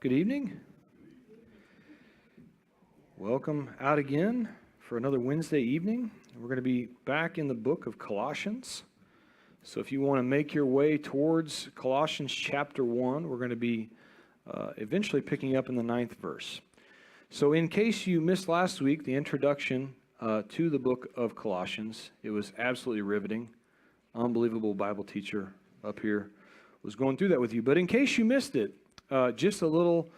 Good evening. Welcome out again for another Wednesday evening. We're going to be back in the book of Colossians. So if you want to make your way towards Colossians chapter 1, we're going to be eventually picking up in the 9th verse. So in case you missed last week, the introduction to the book of Colossians, it was absolutely riveting. Unbelievable Bible teacher up here was going through that with you. But in case you missed it, just a little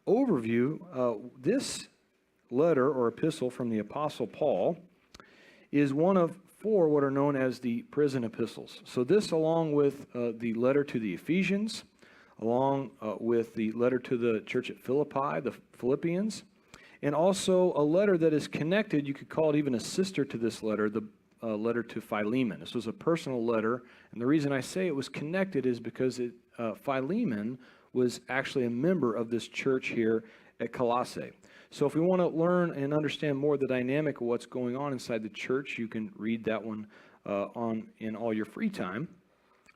overview. This letter or epistle from the Apostle Paul is one of four what are known as the prison epistles. So this, along with the letter to the Ephesians, along with the letter to the church at Philippi, the Philippians, and also a letter that is connected, you could call it even a sister to this letter, the letter to Philemon. This was a personal letter, and the reason I say it was connected is because Philemon was actually a member of this church here at Colossae. So if we want to learn and understand more the dynamic of what's going on inside the church, you can read that one in all your free time.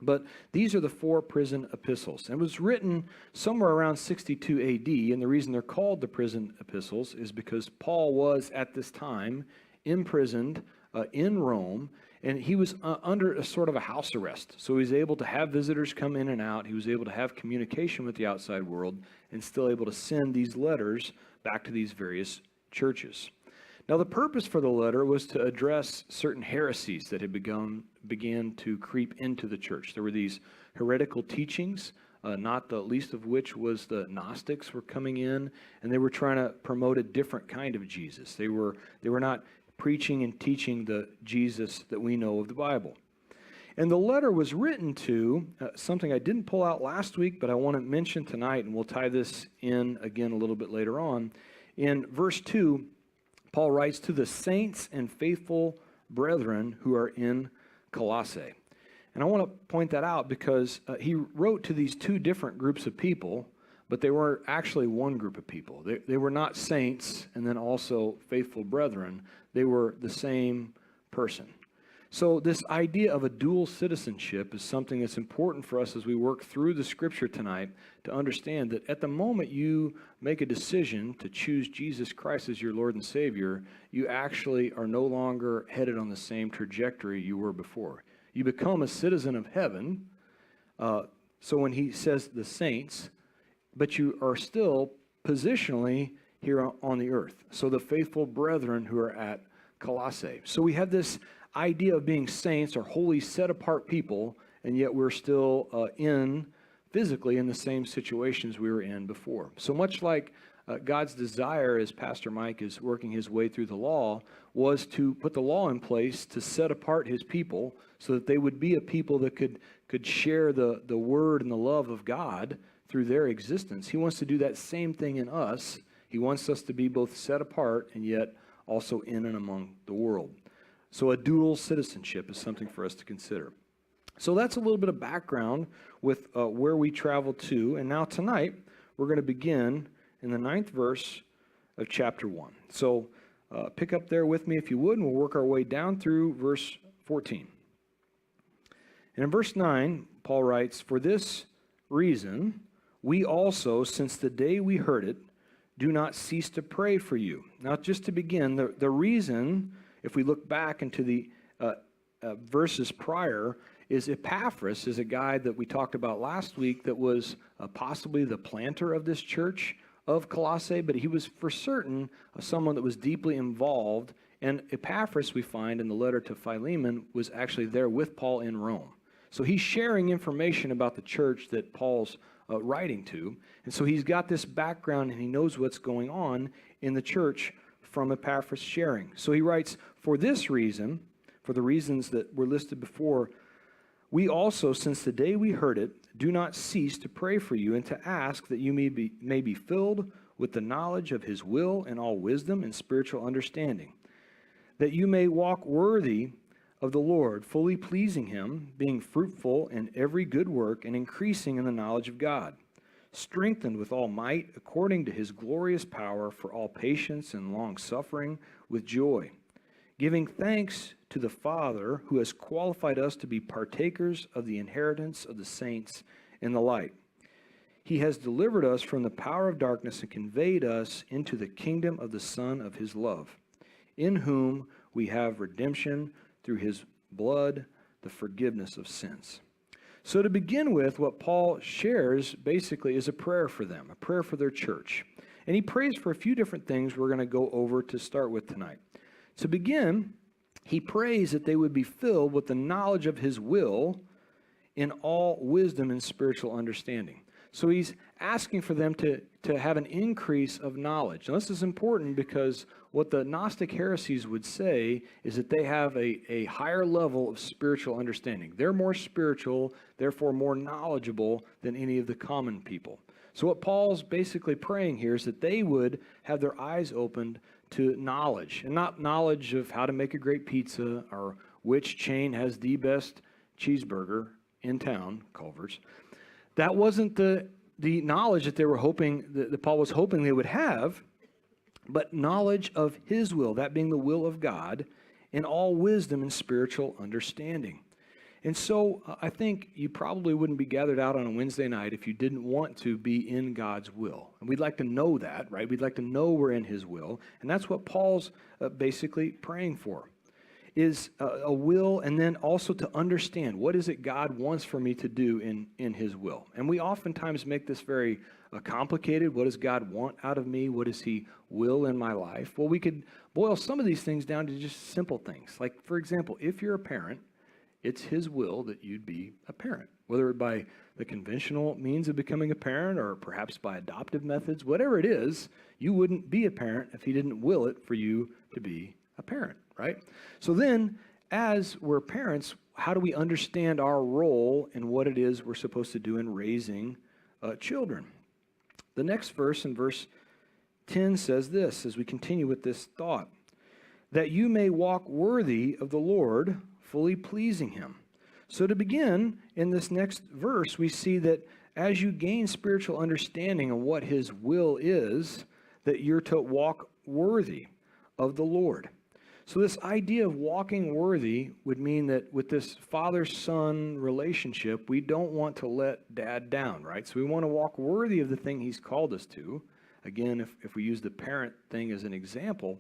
But these are the four prison epistles. And it was written somewhere around 62 AD, and the reason they're called the prison epistles is because Paul was, at this time, imprisoned in Rome, and he was under a sort of a house arrest. So he was able to have visitors come in and out. He was able to have communication with the outside world and still able to send these letters back to these various churches. Now, the purpose for the letter was to address certain heresies that had began to creep into the church. There were these heretical teachings, not the least of which was the Gnostics were coming in, and they were trying to promote a different kind of Jesus. They were not preaching and teaching the Jesus that we know of the Bible. And the letter was written to something I didn't pull out last week, but I want to mention tonight, and we'll tie this in again a little bit later on. In verse 2, Paul writes, "To the saints and faithful brethren who are in Colossae." And I want to point that out because he wrote to these two different groups of people, but they were actually one group of people. They were not saints and then also faithful brethren. They were the same person. So this idea of a dual citizenship is something that's important for us as we work through the scripture tonight to understand that at the moment you make a decision to choose Jesus Christ as your Lord and Savior, you actually are no longer headed on the same trajectory you were before. You become a citizen of heaven. So when he says the saints, but you are still positionally here on the earth. So the faithful brethren who are at Colossae. So we have this idea of being saints or holy, set-apart people, and yet we're still physically in the same situations we were in before. So much like God's desire, as Pastor Mike is working his way through the law, was to put the law in place to set apart his people so that they would be a people that could share the word and the love of God through their existence. He wants to do that same thing in us. He wants us to be both set apart and yet also in and among the world. So a dual citizenship is something for us to consider. So that's a little bit of background with where we travel to. And now tonight, we're going to begin in the 9th verse of chapter 1. So pick up there with me if you would, and we'll work our way down through verse 14. And in verse 9, Paul writes, "For this reason, we also, since the day we heard it, do not cease to pray for you." Now, just to begin, the reason, if we look back into the verses prior, is Epaphras is a guy that we talked about last week that was possibly the planter of this church of Colossae, but he was for certain someone that was deeply involved. And Epaphras, we find in the letter to Philemon, was actually there with Paul in Rome. So he's sharing information about the church that Paul's writing to. And so he's got this background and he knows what's going on in the church from Epaphras sharing. So he writes, "For this reason," for the reasons that were listed before, "we also, since the day we heard it, do not cease to pray for you and to ask that you may be filled with the knowledge of his will and all wisdom and spiritual understanding, that you may walk worthy of the Lord, fully pleasing him, being fruitful in every good work and increasing in the knowledge of God, strengthened with all might according to his glorious power for all patience and long suffering with joy, giving thanks to the Father who has qualified us to be partakers of the inheritance of the saints in the light. he has delivered us from the power of darkness and conveyed us into the kingdom of the Son of his love, in whom we have redemption through his blood, the forgiveness of sins. So to begin with, what Paul shares basically is a prayer for them, a prayer for their church. And he prays for a few different things we're going to go over to start with tonight. To begin, he prays that they would be filled with the knowledge of his will in all wisdom and spiritual understanding. So he's asking for them to have an increase of knowledge. Now, this is important because what the Gnostic heresies would say is that they have a higher level of spiritual understanding. They're more spiritual, therefore more knowledgeable than any of the common people. So what Paul's basically praying here is that they would have their eyes opened to knowledge, and not knowledge of how to make a great pizza or which chain has the best cheeseburger in town, Culver's. That wasn't the knowledge that they were hoping, that Paul was hoping they would have, but knowledge of his will, that being the will of God, in all wisdom and spiritual understanding. And so I think you probably wouldn't be gathered out on a Wednesday night if you didn't want to be in God's will. And we'd like to know that, right? We'd like to know we're in his will. And that's what Paul's basically praying for, is a will, and then also to understand what is it God wants for me to do in his will. And we oftentimes make this very complicated. What does God want out of me? What does he will in my life? Well, we could boil some of these things down to just simple things. Like, for example, if you're a parent, it's his will that you'd be a parent, whether by the conventional means of becoming a parent or perhaps by adoptive methods, whatever it is, you wouldn't be a parent if he didn't will it for you to be a parent, right? So then, as we're parents, how do we understand our role and what it is we're supposed to do in raising children? The next verse, in verse 10, says this, as we continue with this thought, that you may walk worthy of the Lord, fully pleasing him. So to begin, in this next verse, we see that as you gain spiritual understanding of what his will is, that you're to walk worthy of the Lord. So this idea of walking worthy would mean that with this father-son relationship, we don't want to let dad down, right? So we want to walk worthy of the thing he's called us to. Again, if we use the parent thing as an example,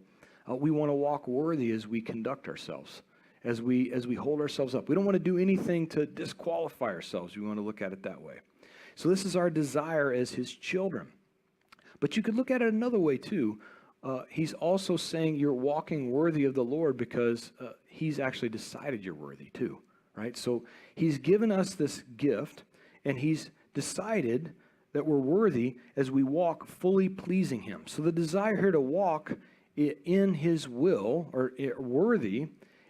we want to walk worthy as we conduct ourselves, as we hold ourselves up. We don't want to do anything to disqualify ourselves. We want to look at it that way. So this is our desire as his children. But you could look at it another way too. He's also saying you're walking worthy of the Lord because he's actually decided you're worthy too, right? So he's given us this gift, and he's decided that we're worthy as we walk fully pleasing him. So the desire here to walk in his will, or worthy,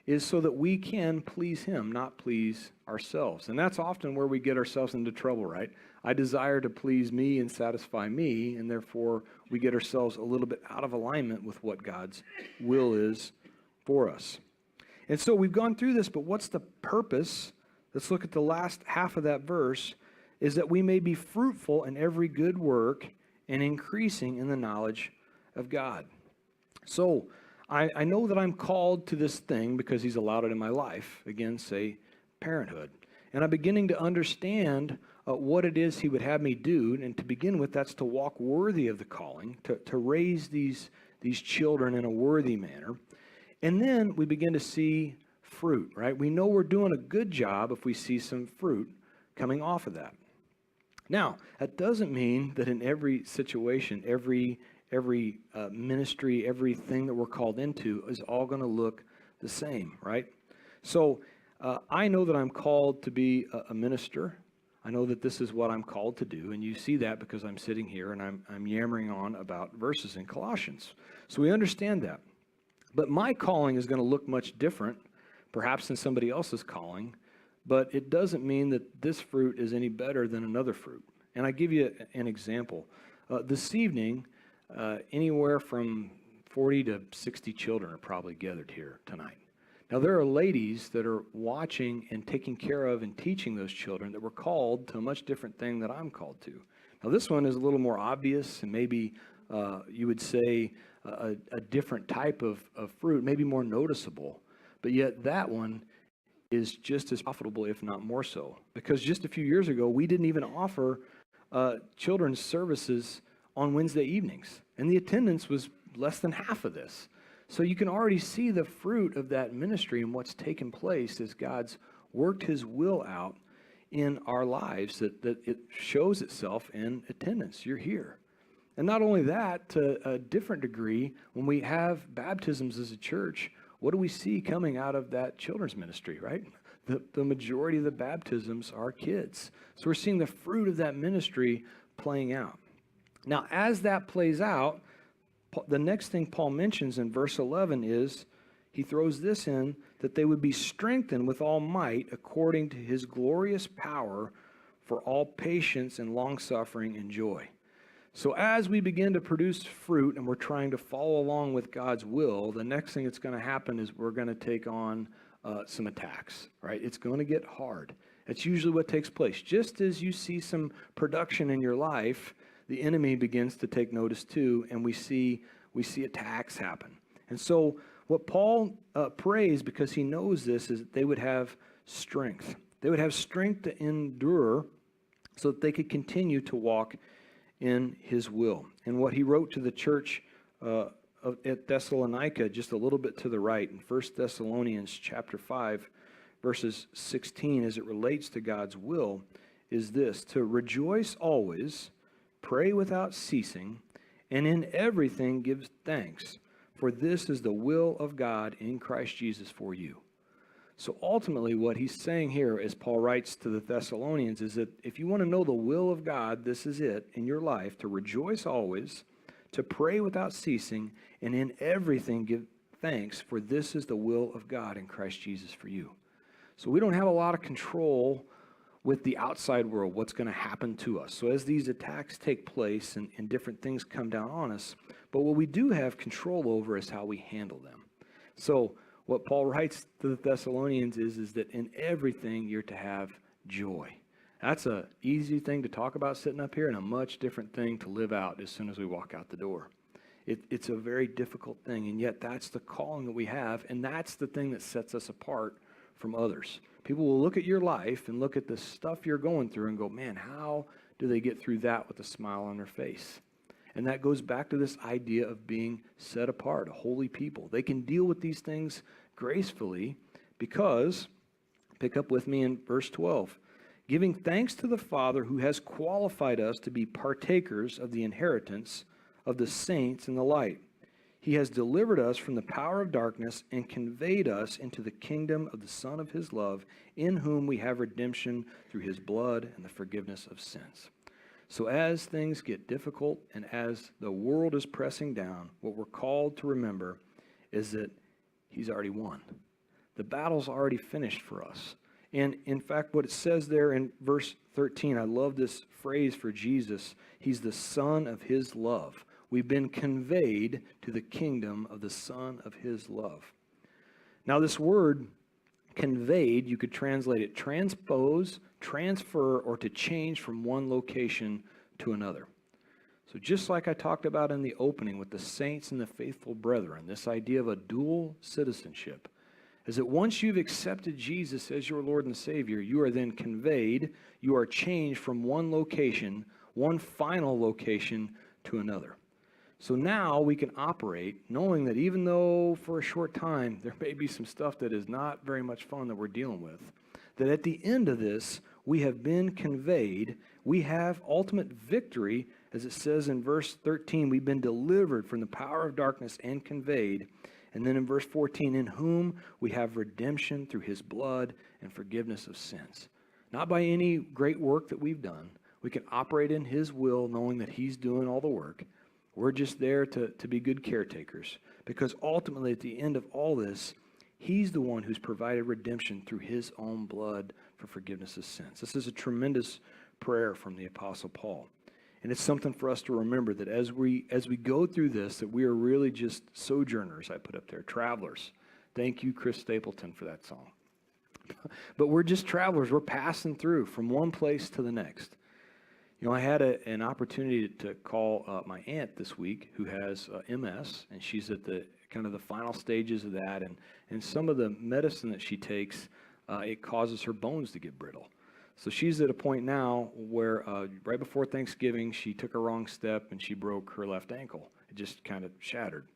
is so that we can please him, not please ourselves. And that's often where we get ourselves into trouble, right? I desire to please me and satisfy me, and therefore we get ourselves a little bit out of alignment with what God's will is for us. And so we've gone through this, but what's the purpose? Let's look at the last half of that verse, is that we may be fruitful in every good work and increasing in the knowledge of God. So I know that I'm called to this thing because he's allowed it in my life. Again, say parenthood. And I'm beginning to understand what it is he would have me do. And to begin with, that's to walk worthy of the calling, to raise these children in a worthy manner. And then we begin to see fruit, right? We know we're doing a good job if we see some fruit coming off of that. Now, that doesn't mean that in every situation, every ministry, everything that we're called into is all going to look the same, right? So I know that I'm called to be a minister. I know that this is what I'm called to do, and you see that because I'm sitting here and I'm yammering on about verses in Colossians. So we understand that. But my calling is going to look much different, perhaps than somebody else's calling, but it doesn't mean that this fruit is any better than another fruit. And I give you an example. This evening, anywhere from 40 to 60 children are probably gathered here tonight. Now, there are ladies that are watching and taking care of and teaching those children that were called to a much different thing that I'm called to. Now, this one is a little more obvious, and maybe you would say a different type of fruit, maybe more noticeable. But yet that one is just as profitable, if not more so. Because just a few years ago, we didn't even offer children's services on Wednesday evenings, and the attendance was less than half of this. So you can already see the fruit of that ministry and what's taken place as God's worked his will out in our lives, that it shows itself in attendance. You're here. And not only that, to a different degree, when we have baptisms as a church, what do we see coming out of that children's ministry, right? The majority of the baptisms are kids. So we're seeing the fruit of that ministry playing out. Now, as that plays out, the next thing Paul mentions in verse 11 is, he throws this in, that they would be strengthened with all might according to his glorious power for all patience and long-suffering and joy. So as we begin to produce fruit and we're trying to follow along with God's will, the next thing that's going to happen is we're going to take on some attacks, right? It's going to get hard. That's usually what takes place. Just as you see some production in your life, the enemy begins to take notice too, and we see attacks happen. And so what Paul prays, because he knows this, is that they would have strength. They would have strength to endure so that they could continue to walk in his will. And what he wrote to the church at Thessalonica, just a little bit to the right, in 1 Thessalonians chapter 5, verses 16, as it relates to God's will, is this: to rejoice always, pray without ceasing, and in everything give thanks, for this is the will of God in Christ Jesus for you. So ultimately what he's saying here, as Paul writes to the Thessalonians, is that if you want to know the will of God, this is it in your life: to rejoice always, to pray without ceasing, and in everything give thanks, for this is the will of God in Christ Jesus for you. So we don't have a lot of control with the outside world, what's going to happen to us. So as these attacks take place and different things come down on us, but what we do have control over is how we handle them. So what Paul writes to the Thessalonians is that in everything you're to have joy. That's an easy thing to talk about sitting up here, and a much different thing to live out as soon as we walk out the door. It's a very difficult thing, and yet that's the calling that we have, and that's the thing that sets us apart from others. People will look at your life and look at the stuff you're going through and go, man, how do they get through that with a smile on their face? And that goes back to this idea of being set apart, a holy people. They can deal with these things gracefully because, pick up with me in verse 12, giving thanks to the Father who has qualified us to be partakers of the inheritance of the saints in the light. He has delivered us from the power of darkness and conveyed us into the kingdom of the Son of his love, in whom we have redemption through his blood and the forgiveness of sins. So as things get difficult and as the world is pressing down, what we're called to remember is that he's already won. The battle's already finished for us. And in fact, what it says there in verse 13, I love this phrase for Jesus. He's the Son of his love. We've been conveyed to the kingdom of the Son of his love. Now this word conveyed, you could translate it transpose, transfer, or to change from one location to another. So just like I talked about in the opening with the saints and the faithful brethren, this idea of a dual citizenship is that once you've accepted Jesus as your Lord and Savior, you are then conveyed, you are changed from one location, one final location, to another. So now we can operate knowing that even though for a short time there may be some stuff that is not very much fun that we're dealing with, that at the end of this we have been conveyed, we have ultimate victory, as it says in verse 13, we've been delivered from the power of darkness and conveyed. And then in verse 14, in whom we have redemption through his blood and forgiveness of sins. Not by any great work that we've done. We can operate in his will knowing that he's doing all the work. We're just there to be good caretakers, because ultimately at the end of all this, he's the one who's provided redemption through his own blood for forgiveness of sins. This is a tremendous prayer from the Apostle Paul. And it's something for us to remember that as we go through this, that we are really just sojourners, I put up there, travelers. Thank you, Chris Stapleton, for that song. But we're just travelers. We're passing through from one place to the next. You know, I had an opportunity to call my aunt this week who has MS, and she's at the kind of the final stages of that. And some of the medicine that she takes, it causes her bones to get brittle. So she's at a point now where right before Thanksgiving, she took a wrong step and she broke her left ankle. It just kind of shattered.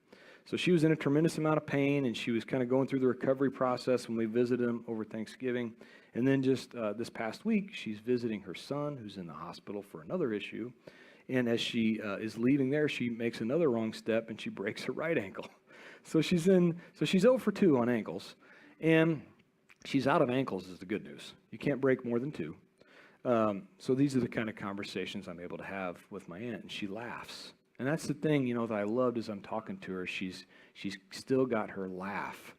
So she was in a tremendous amount of pain, and she was kind of going through the recovery process when we visited him over Thanksgiving. And then just this past week, she's visiting her son, who's in the hospital for another issue. And as she is leaving there, she makes another wrong step, and she breaks her right ankle. So she's 0 for 2 on ankles. And she's out of ankles is the good news. You can't break more than 2. So these are the kind of conversations I'm able to have with my aunt, and she laughs. And that's the thing, that I loved as I'm talking to her. She's still got her laugh.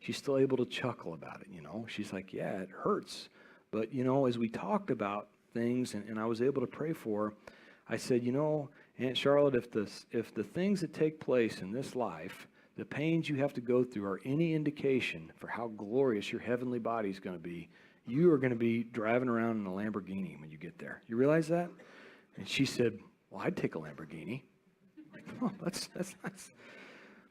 She's still able to chuckle about it, She's like, yeah, it hurts. But, as we talked about things and I was able to pray for her, I said, Aunt Charlotte, if the things that take place in this life, the pains you have to go through are any indication for how glorious your heavenly body is going to be, you are going to be driving around in a Lamborghini when you get there. You realize that? And she said, well, I'd take a Lamborghini. Oh, that's nice.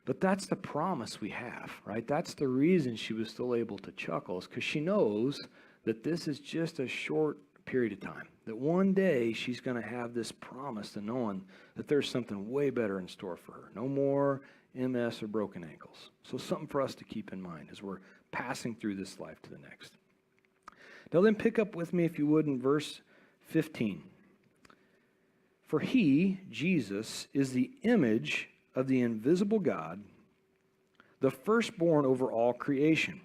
But that's the promise we have, right? That's the reason she was still able to chuckle, is because she knows that this is just a short period of time, that one day she's going to have this promise to knowing that there's something way better in store for her. No more MS or broken ankles. So something for us to keep in mind as we're passing through this life to the next. Now then pick up with me, if you would, in verse 15. For he, Jesus, is the image of the invisible God, the firstborn over all creation.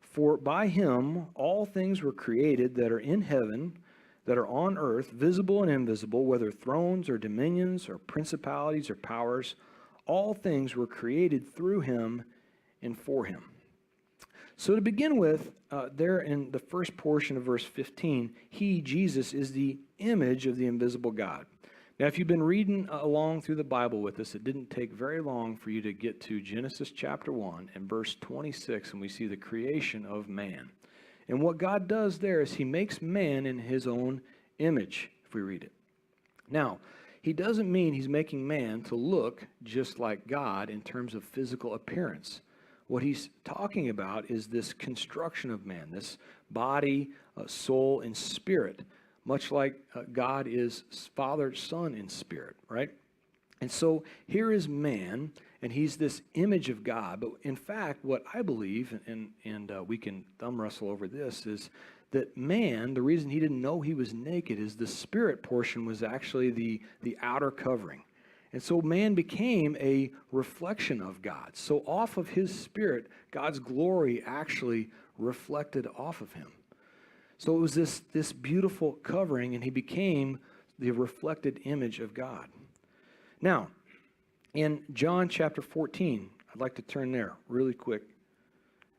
For by him all things were created that are in heaven, that are on earth, visible and invisible, whether thrones or dominions or principalities or powers. All things were created through him and for him. So to begin with, there in the first portion of verse 15, he, Jesus, is the image of the invisible God. Now, if you've been reading along through the Bible with us, it didn't take very long for you to get to Genesis chapter 1 and verse 26, and we see the creation of man. And what God does there is he makes man in his own image, if we read it. Now, he doesn't mean he's making man to look just like God in terms of physical appearance. What he's talking about is this construction of man, this body, soul, and spirit. Much like God is Father, Son, and Spirit, right? And so here is man, and he's this image of God. But in fact, what I believe, and we can thumb wrestle over this, is that man, the reason he didn't know he was naked is the spirit portion was actually the outer covering. And so man became a reflection of God. So off of his spirit, God's glory actually reflected off of him. So it was this beautiful covering, and he became the reflected image of God. Now, in John chapter 14, I'd like to turn there really quick.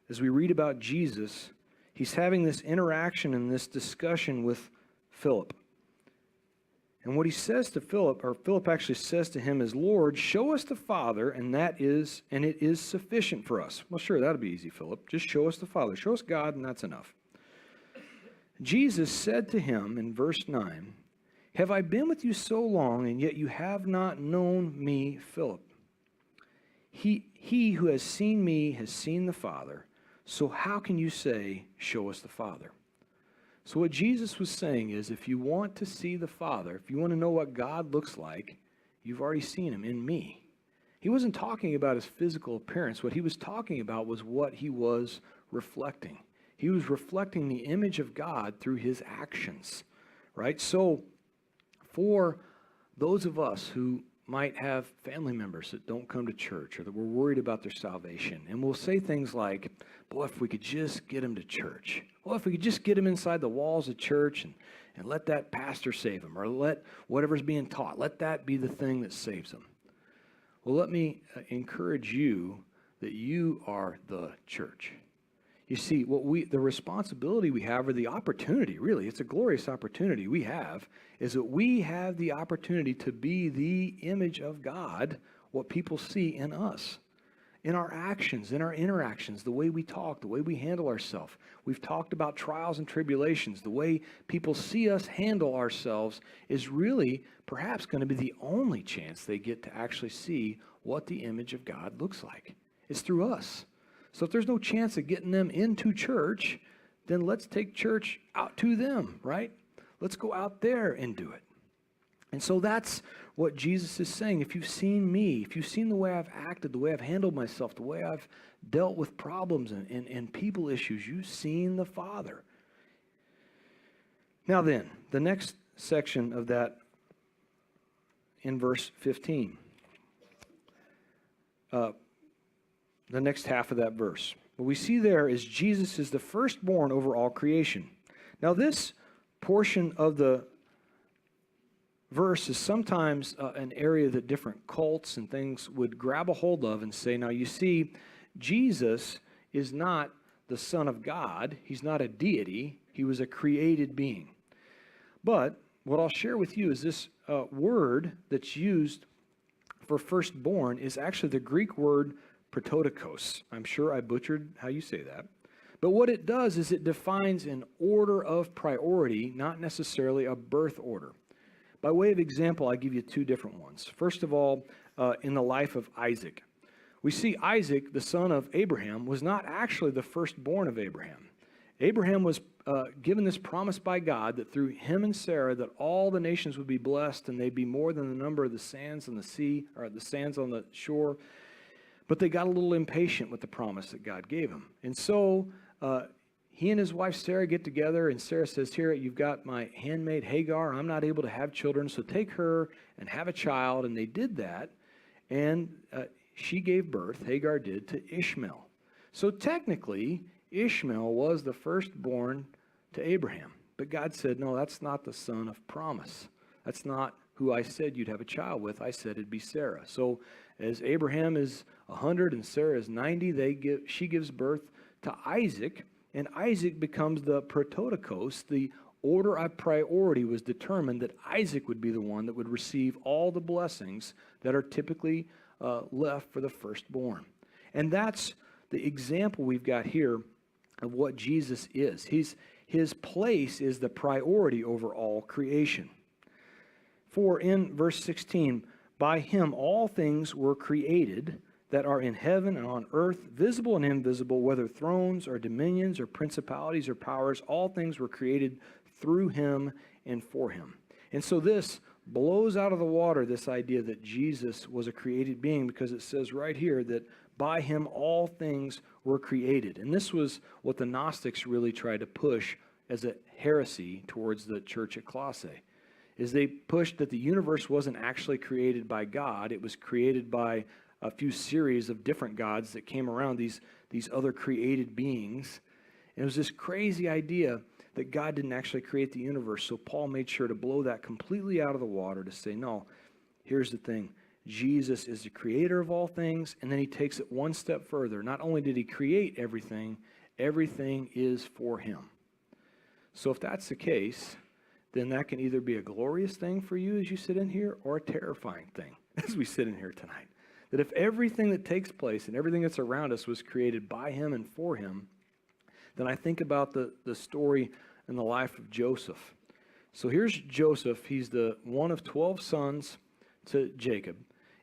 As we read about Jesus, he's having this interaction and this discussion with Philip. And what he says to Philip, or Philip actually says to him, is, Lord, show us the Father, and it is sufficient for us. Well, sure, that'll be easy, Philip. Just show us the Father. Show us God, and that's enough. Jesus said to him in verse 9, have I been with you so long, and yet you have not known me, Philip? He who has seen me has seen the Father. So how can you say, show us the Father? So what Jesus was saying is, if you want to see the Father, if you want to know what God looks like, you've already seen him in me. He wasn't talking about his physical appearance. What he was talking about was what he was reflecting. He was reflecting the image of God through his actions, right? So for those of us who might have family members that don't come to church, or that we're worried about their salvation, and we'll say things like, boy, if we could just get them to church. Well, if we could just get them inside the walls of church and let that pastor save them, or let whatever's being taught, let that be the thing that saves them. Well, let me encourage you that you are the church. You see, the responsibility we have, or the opportunity, really, it's a glorious opportunity we have, is that we have the opportunity to be the image of God, what people see in us, in our actions, in our interactions, the way we talk, the way we handle ourselves. We've talked about trials and tribulations. The way people see us handle ourselves is really perhaps going to be the only chance they get to actually see what the image of God looks like. It's through us. So if there's no chance of getting them into church, then let's take church out to them, right? Let's go out there and do it. And so that's what Jesus is saying. If you've seen me, if you've seen the way I've acted, the way I've handled myself, the way I've dealt with problems and people issues, you've seen the Father. Now then, the next section of that in verse 15. The next half of that verse. What we see there is Jesus is the firstborn over all creation. Now this portion of the verse is sometimes an area that different cults and things would grab a hold of and say, now you see, Jesus is not the Son of God. He's not a deity. He was a created being. But what I'll share with you is this word that's used for firstborn is actually the Greek word prototokos. I'm sure I butchered how you say that. But what it does is it defines an order of priority, not necessarily a birth order. By way of example, I give you two different ones. First of all, in the life of Isaac. We see Isaac, the son of Abraham, was not actually the firstborn of Abraham. Abraham was given this promise by God that through him and Sarah that all the nations would be blessed and they'd be more than the number of the sands on the sea, or the sands on the shore. But they got a little impatient with the promise that God gave him. And so he and his wife Sarah get together, and Sarah says, here, you've got my handmaid Hagar. I'm not able to have children, so take her and have a child. And they did that, and she gave birth, Hagar did, to Ishmael. So technically, Ishmael was the firstborn to Abraham. But God said, no, that's not the son of promise. That's not who I said you'd have a child with. I said it'd be Sarah. So as Abraham is 100 and Sarah is 90, she gives birth to Isaac, and Isaac becomes the prototokos. The order of priority was determined that Isaac would be the one that would receive all the blessings that are typically left for the firstborn. And that's the example we've got here of what Jesus is. His place is the priority over all creation. For in verse 16, by him all things were created that are in heaven and on earth, visible and invisible, whether thrones or dominions or principalities or powers, all things were created through him and for him. And so this blows out of the water this idea that Jesus was a created being, because it says right here that by him all things were created. And this was what the Gnostics really tried to push as a heresy towards the church at Colossae, is they pushed that the universe wasn't actually created by God. It was created by a few series of different gods that came around, these other created beings. And it was this crazy idea that God didn't actually create the universe. So Paul made sure to blow that completely out of the water to say, no, here's the thing. Jesus is the creator of all things, and then he takes it one step further. Not only did he create everything, everything is for him. So if that's the case, then that can either be a glorious thing for you as you sit in here, or a terrifying thing as we sit in here tonight. That if everything that takes place and everything that's around us was created by him and for him, then I think about the story in the life of Joseph. So here's Joseph. He's the one of 12 sons to Jacob.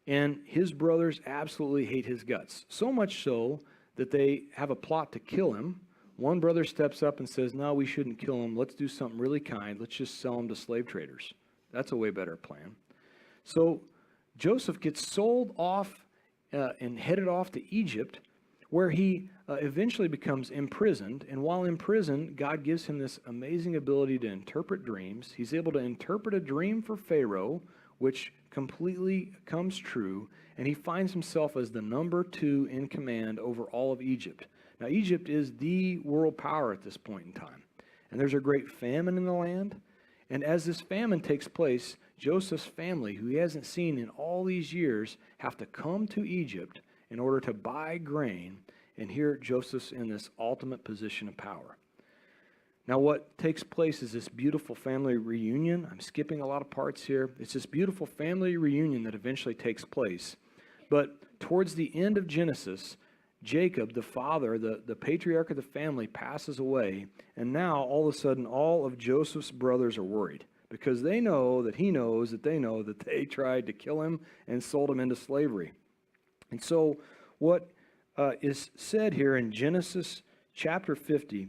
And his brothers absolutely hate his guts. So much so that they have a plot to kill him. One brother steps up and says, no, we shouldn't kill him. Let's do something really kind. Let's just sell him to slave traders. That's a way better plan. So Joseph gets sold off and headed off to Egypt, where he eventually becomes imprisoned. And while in prison, God gives him this amazing ability to interpret dreams. He's able to interpret a dream for Pharaoh, which completely comes true, and he finds himself as the number 2 in command over all of Egypt. Now, Egypt is the world power at this point in time, and there's a great famine in the land. And as this famine takes place, Joseph's family, who he hasn't seen in all these years, have to come to Egypt in order to buy grain, and here Joseph's in this ultimate position of power. Now what takes place is this beautiful family reunion. I'm skipping a lot of parts here. It's this beautiful family reunion that eventually takes place. But towards the end of Genesis, Jacob, the father, the patriarch of the family, passes away, and now all of a sudden all of Joseph's brothers are worried, because they know that he knows that they know that they tried to kill him and sold him into slavery. And so what is said here in Genesis chapter 50,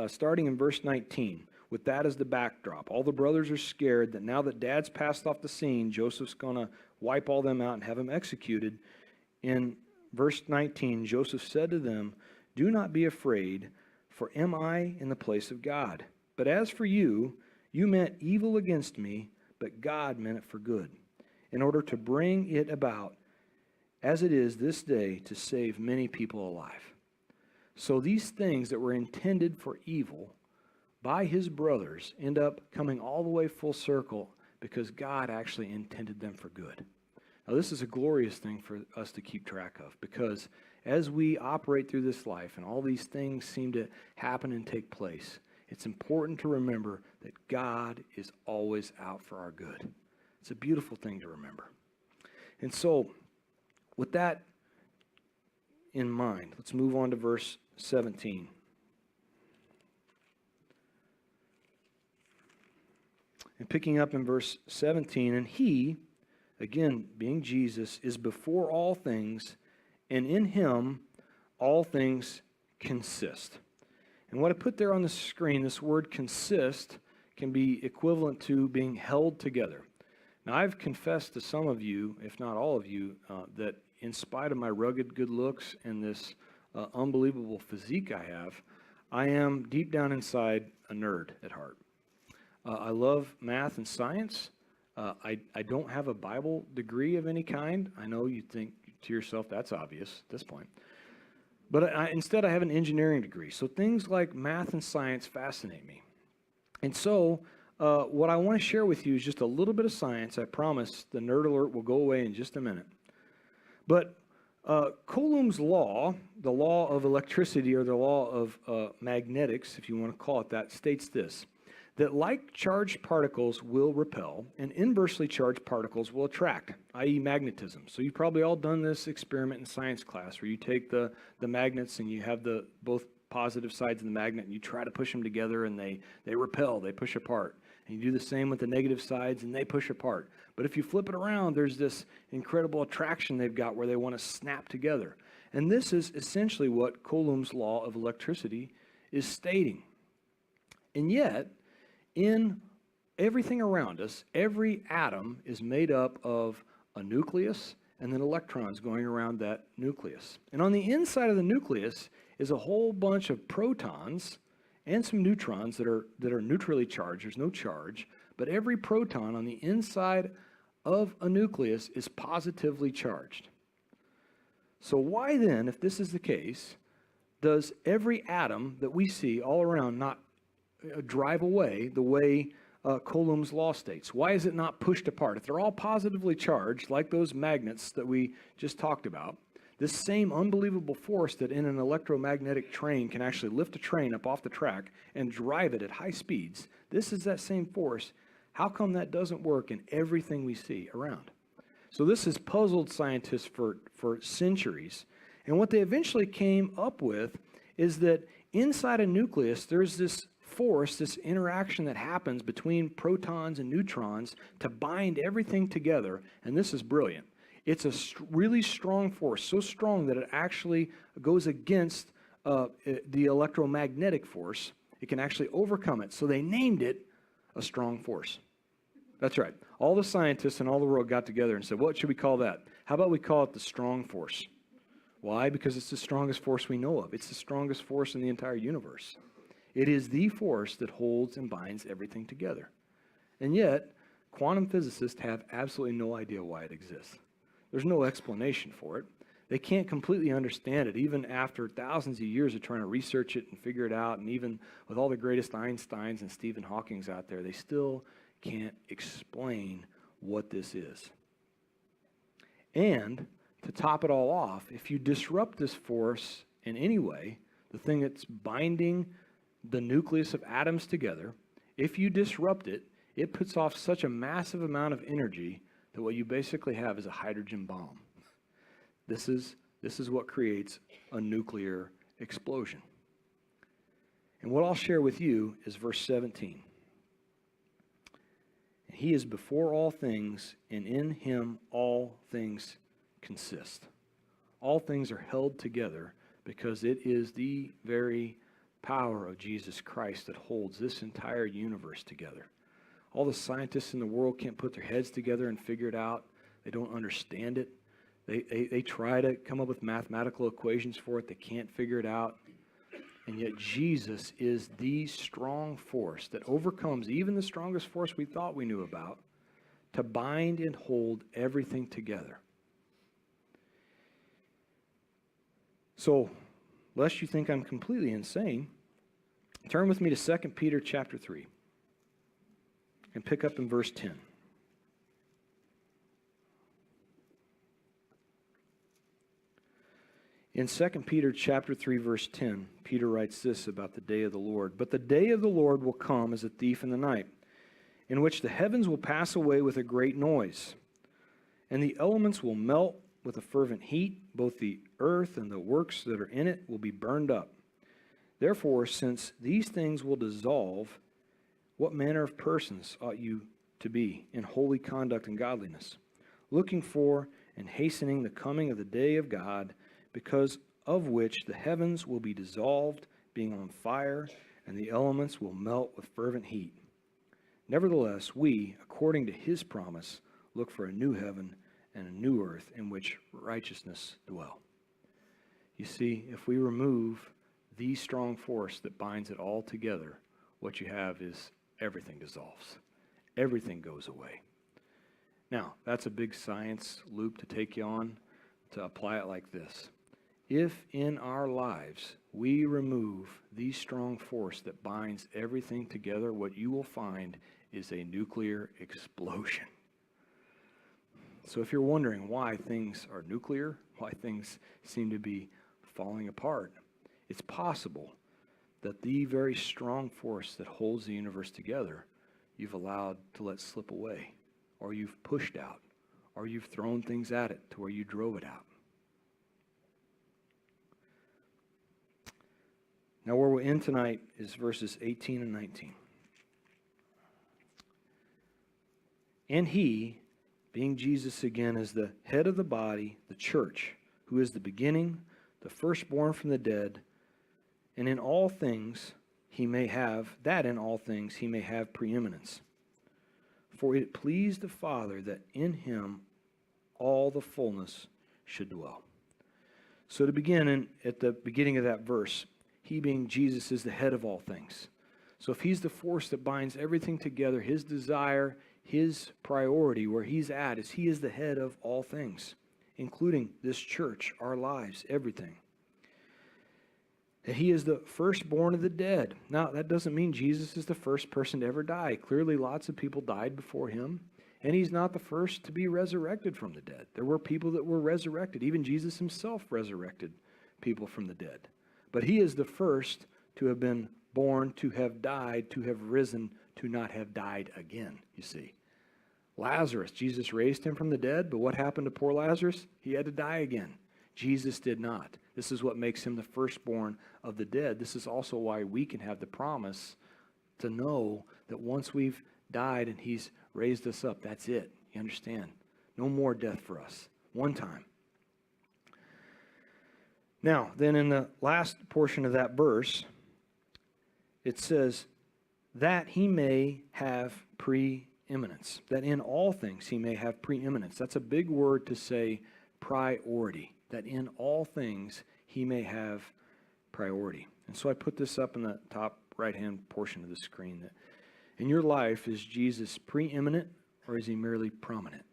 starting in verse 19. With that as the backdrop, all the brothers are scared that now that Dad's passed off the scene, Joseph's going to wipe all them out and have them executed. In verse 19, Joseph said to them, "Do not be afraid, for am I in the place of God? But as for you, you meant evil against me, but God meant it for good, in order to bring it about, as it is this day, to save many people alive." So these things that were intended for evil by his brothers end up coming all the way full circle because God actually intended them for good. Now, this is a glorious thing for us to keep track of, because as we operate through this life and all these things seem to happen and take place, it's important to remember that God is always out for our good. It's a beautiful thing to remember. And so, with that in mind, let's move on to verse 17. And picking up in verse 17, and he, again being Jesus, is before all things, and in him all things consist. And what I put there on the screen, this word consist, can be equivalent to being held together. Now, I've confessed to some of you, if not all of you, that in spite of my rugged good looks and this unbelievable physique I am deep down inside a nerd at heart. I love math and science. I don't have a Bible degree of any kind. I know you think to yourself, that's obvious at this point. But instead, I have an engineering degree. So things like math and science fascinate me. And so what I want to share with you is just a little bit of science. I promise the nerd alert will go away in just a minute. But Coulomb's law, the law of electricity, or the law of magnetics, if you want to call it that, states this: that like charged particles will repel and inversely charged particles will attract, i.e. magnetism. So you've probably all done this experiment in science class where you take the magnets and you have the both positive sides of the magnet and you try to push them together and they repel, they push apart. And you do the same with the negative sides and they push apart. But if you flip it around, there's this incredible attraction they've got where they want to snap together. And this is essentially what Coulomb's law of electricity is stating. And yet, in everything around us, every atom is made up of a nucleus and then electrons going around that nucleus. And on the inside of the nucleus is a whole bunch of protons and some neutrons that are neutrally charged. There's no charge, but every proton on the inside of a nucleus is positively charged. So why then, if this is the case, does every atom that we see all around not drive away the way Coulomb's law states? Why is it not pushed apart? If they're all positively charged, like those magnets that we just talked about, this same unbelievable force that in an electromagnetic train can actually lift a train up off the track and drive it at high speeds, this is that same force. How come that doesn't work in everything we see around? So this has puzzled scientists for centuries. And what they eventually came up with is that inside a nucleus, there's this force, this interaction that happens between protons and neutrons to bind everything together. And this is brilliant. It's a really strong force, so strong that it actually goes against the electromagnetic force. It can actually overcome it. So they named it a strong force. That's right. All the scientists in all the world got together and said, what should we call that? How about we call it the strong force? Why? Because it's the strongest force we know of. It's the strongest force in the entire universe. It is the force that holds and binds everything together. And yet, quantum physicists have absolutely no idea why it exists. There's no explanation for it. They can't completely understand it, even after thousands of years of trying to research it and figure it out, and even with all the greatest Einsteins and Stephen Hawkings out there, they still can't explain what this is. And to top it all off, if you disrupt this force in any way, the thing that's binding the nucleus of atoms together, if you disrupt it, it puts off such a massive amount of energy that what you basically have is a hydrogen bomb. This is what creates a nuclear explosion. And what I'll share with you is verse 17. He is before all things, and in him all things consist. All things are held together because it is the very power of Jesus Christ that holds this entire universe together. All the scientists in the world can't put their heads together and figure it out. They don't understand it. They try to come up with mathematical equations for it. They can't figure it out. And yet Jesus is the strong force that overcomes even the strongest force we thought we knew about to bind and hold everything together. So, lest you think I'm completely insane, turn with me to 2 Peter chapter 3 and pick up in verse 10. In 2 Peter chapter 3, verse 10, Peter writes this about the day of the Lord. But the day of the Lord will come as a thief in the night, in which the heavens will pass away with a great noise, and the elements will melt with a fervent heat. Both the earth and the works that are in it will be burned up. Therefore, since these things will dissolve, what manner of persons ought you to be in holy conduct and godliness, looking for and hastening the coming of the day of God, because of which the heavens will be dissolved, being on fire, and the elements will melt with fervent heat. Nevertheless, we, according to his promise, look for a new heaven and a new earth in which righteousness dwell. You see, if we remove the strong force that binds it all together, what you have is everything dissolves. Everything goes away. Now, that's a big science loop to take you on, to apply it like this. If in our lives we remove the strong force that binds everything together, what you will find is a nuclear explosion. So if you're wondering why things are nuclear, why things seem to be falling apart, it's possible that the very strong force that holds the universe together, you've allowed to let slip away, or you've pushed out, or you've thrown things at it to where you drove it out. Now, where we'll end tonight is verses 18 and 19. And he, being Jesus again, is the head of the body, the church, who is the beginning, the firstborn from the dead, and in all things he may have preeminence. For it pleased the Father that in him all the fullness should dwell. So to begin, at the beginning of that verse, he being Jesus is the head of all things. So if he's the force that binds everything together, his desire, his priority, where he's at, is he is the head of all things, including this church, our lives, everything. That he is the firstborn of the dead. Now, that doesn't mean Jesus is the first person to ever die. Clearly, lots of people died before him, and he's not the first to be resurrected from the dead. There were people that were resurrected. Even Jesus himself resurrected people from the dead. But he is the first to have been born, to have died, to have risen, to not have died again, you see. Lazarus, Jesus raised him from the dead, but what happened to poor Lazarus? He had to die again. Jesus did not. This is what makes him the firstborn of the dead. This is also why we can have the promise to know that once we've died and he's raised us up, that's it. You understand? No more death for us. One time. Now, then in the last portion of that verse, it says, that he may have preeminence. That in all things he may have preeminence. That's a big word to say priority. That in all things he may have priority. And so I put this up in the top right-hand portion of the screen. That in your life, is Jesus preeminent or is he merely prominent?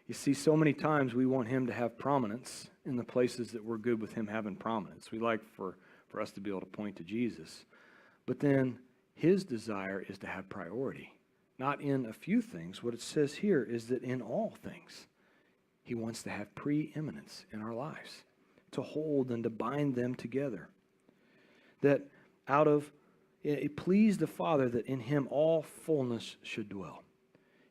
You see, so many times we want him to have prominence in the places that we're good with him having prominence. We like for us to be able to point to Jesus. But then his desire is to have priority. Not in a few things. What it says here is that in all things, he wants to have preeminence in our lives, to hold and to bind them together. That it pleased the Father that in him all fullness should dwell.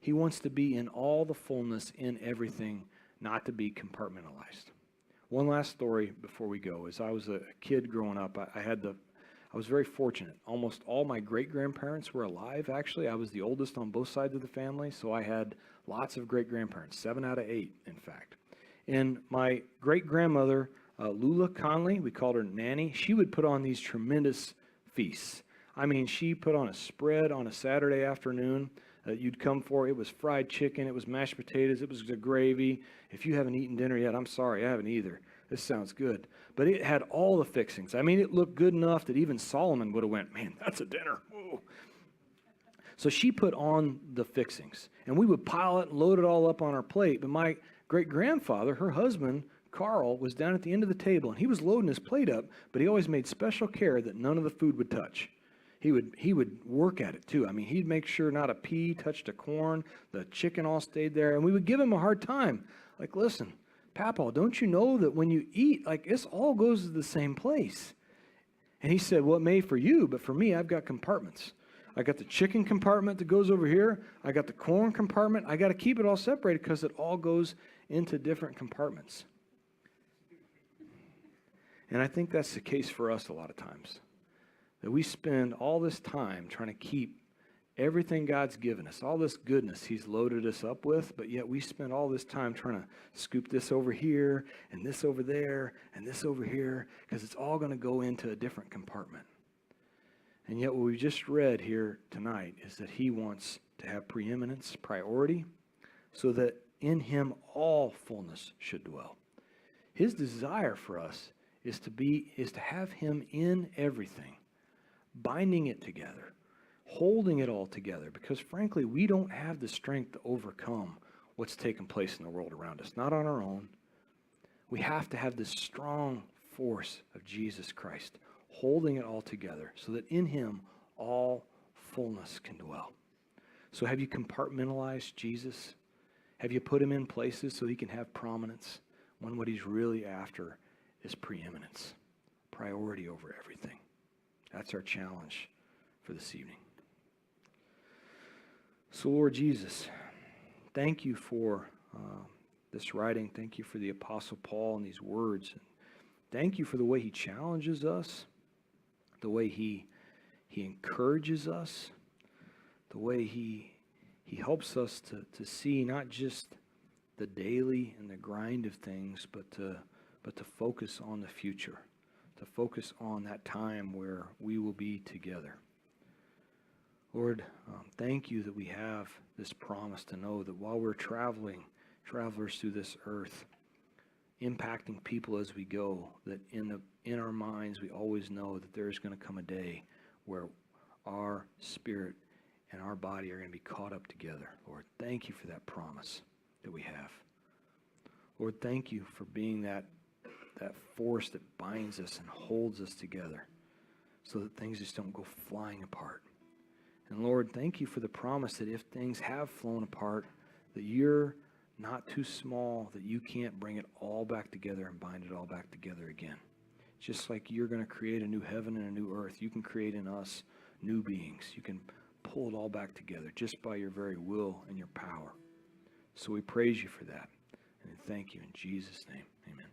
He wants to be in all the fullness in everything, not to be compartmentalized. One last story before we go. As I was a kid growing up, I was very fortunate. Almost all my great-grandparents were alive, actually. I was the oldest on both sides of the family, so I had lots of great-grandparents, 7 out of 8, in fact. And my great-grandmother, Lula Conley, we called her Nanny, she would put on these tremendous feasts. I mean, she put on a spread on a Saturday afternoon that you'd come for. It was fried chicken. It was mashed potatoes. It was the gravy. If you haven't eaten dinner yet, I'm sorry, I haven't either. This sounds good. But it had all the fixings. I mean, it looked good enough that even Solomon would have went, man, that's a dinner. Whoa. So she put on the fixings, and we would pile it and load it all up on our plate. But my great-grandfather, her husband, Carl, was down at the end of the table, and he was loading his plate up, but he always made special care that none of the food would touch. He would work at it, too. I mean, he'd make sure not a pea touched a corn, the chicken all stayed there, and we would give him a hard time. Like, listen, Papa, don't you know that when you eat, like, this all goes to the same place? And he said, well, it may for you, but for me, I've got compartments. I got the chicken compartment that goes over here. I got the corn compartment. I got to keep it all separated because it all goes into different compartments. And I think that's the case for us a lot of times. That we spend all this time trying to keep everything God's given us, all this goodness He's loaded us up with, but yet we spend all this time trying to scoop this over here, and this over there, and this over here, because it's all going to go into a different compartment. And yet what we just read here tonight is that He wants to have preeminence, priority, so that in Him all fullness should dwell. His desire for us is to have Him in everything, binding it together, holding it all together, because frankly, we don't have the strength to overcome what's taking place in the world around us, not on our own. We have to have this strong force of Jesus Christ, holding it all together, so that in Him all fullness can dwell. So have you compartmentalized Jesus? Have you put Him in places so He can have prominence, when what He's really after is preeminence, priority over everything? That's our challenge for this evening. So, Lord Jesus, thank you for this writing. Thank you for the Apostle Paul and these words. Thank you for the way he challenges us, the way he encourages us, the way he helps us to see not just the daily and the grind of things, but to focus on the future, to focus on that time where we will be together. Lord, thank you that we have this promise to know that while we're travelers through this earth, impacting people as we go, that in our minds we always know that there is going to come a day where our spirit and our body are going to be caught up together. Lord, thank you for that promise that we have. Lord, thank you for being that force that binds us and holds us together so that things just don't go flying apart. And Lord, thank you for the promise that if things have flown apart, that you're not too small, that you can't bring it all back together and bind it all back together again. Just like you're going to create a new heaven and a new earth, you can create in us new beings. You can pull it all back together just by your very will and your power. So we praise you for that. And thank you in Jesus' name. Amen.